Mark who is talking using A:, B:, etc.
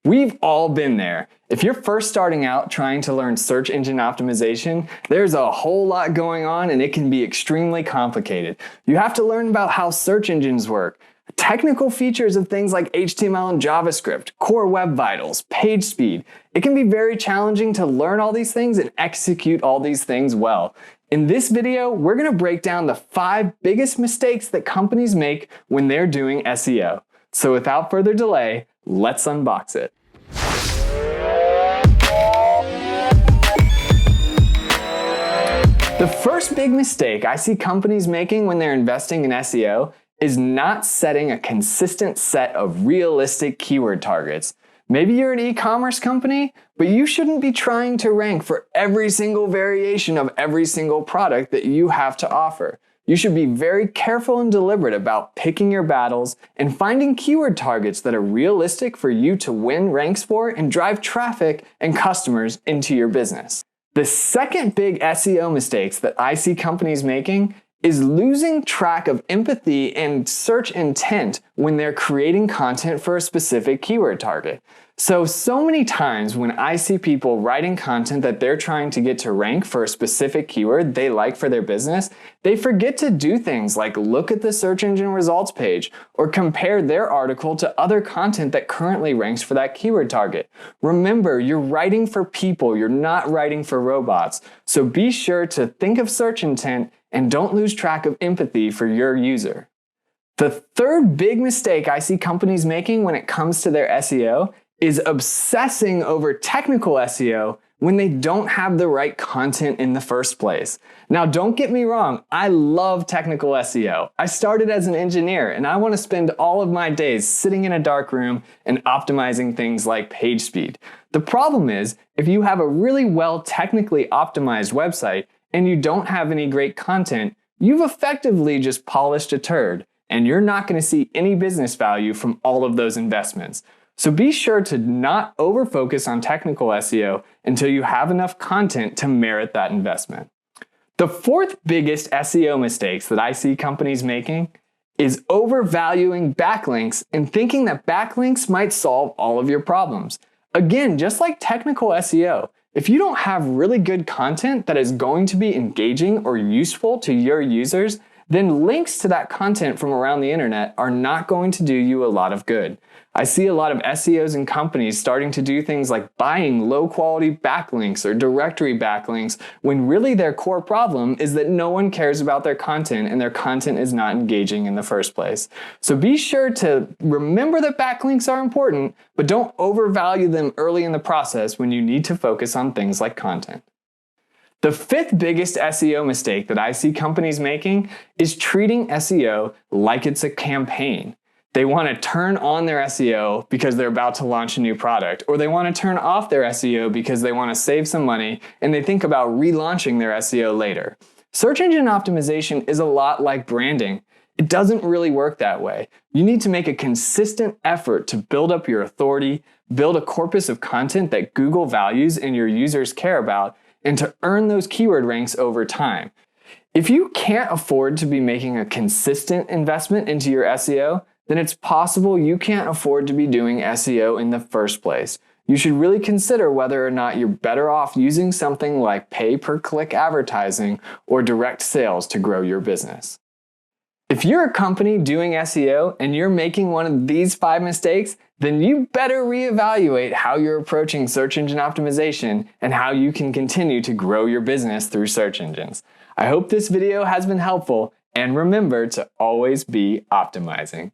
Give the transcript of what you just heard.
A: We've all been there. If you're first starting out trying to learn search engine optimization, there's a whole lot going on and it can be extremely complicated. You have to learn about how search engines work, technical features of things like HTML and JavaScript, core web vitals, page speed. It can be very challenging to learn all these things and execute all these things well. In this video, we're going to break down the 5 biggest mistakes that companies make when they're doing SEO. So without further delay, let's unbox it. The first big mistake I see companies making when they're investing in SEO is not setting a consistent set of realistic keyword targets. Maybe you're an e-commerce company, but you shouldn't be trying to rank for every single variation of every single product that you have to offer. You should be very careful and deliberate about picking your battles and finding keyword targets that are realistic for you to win ranks for and drive traffic and customers into your business. The second big SEO mistakes that I see companies making is losing track of empathy and search intent when they're creating content for a specific keyword target. So many times when I see people writing content that they're trying to get to rank for a specific keyword they like for their business, they forget to do things like look at the search engine results page or compare their article to other content that currently ranks for that keyword target. Remember, you're writing for people, you're not writing for robots. So be sure to think of search intent and don't lose track of empathy for your user. The third big mistake I see companies making when it comes to their SEO is obsessing over technical SEO when they don't have the right content in the first place. Now, don't get me wrong, I love technical SEO. I started as an engineer and I want to spend all of my days sitting in a dark room and optimizing things like page speed. The problem is, if you have a really well technically optimized website and you don't have any great content, you've effectively just polished a turd and you're not going to see any business value from all of those investments. So be sure to not over-focus on technical SEO until you have enough content to merit that investment. The fourth biggest SEO mistakes that I see companies making is overvaluing backlinks and thinking that backlinks might solve all of your problems. Again, just like technical SEO, if you don't have really good content that is going to be engaging or useful to your users, then links to that content from around the internet are not going to do you a lot of good. I see a lot of SEOs and companies starting to do things like buying low-quality backlinks or directory backlinks when really their core problem is that no one cares about their content and their content is not engaging in the first place. So be sure to remember that backlinks are important, but don't overvalue them early in the process when you need to focus on things like content. The fifth biggest SEO mistake that I see companies making is treating SEO like it's a campaign. They want to turn on their SEO because they're about to launch a new product, or they want to turn off their SEO because they want to save some money and they think about relaunching their SEO later. Search engine optimization is a lot like branding. It doesn't really work that way. You need to make a consistent effort to build up your authority, build a corpus of content that Google values and your users care about, and to earn those keyword ranks over time. If you can't afford to be making a consistent investment into your SEO, then it's possible you can't afford to be doing SEO in the first place. You should really consider whether or not you're better off using something like pay-per-click advertising or direct sales to grow your business. If you're a company doing SEO and you're making one of these 5 mistakes, then you better reevaluate how you're approaching search engine optimization and how you can continue to grow your business through search engines. I hope this video has been helpful, and remember to always be optimizing.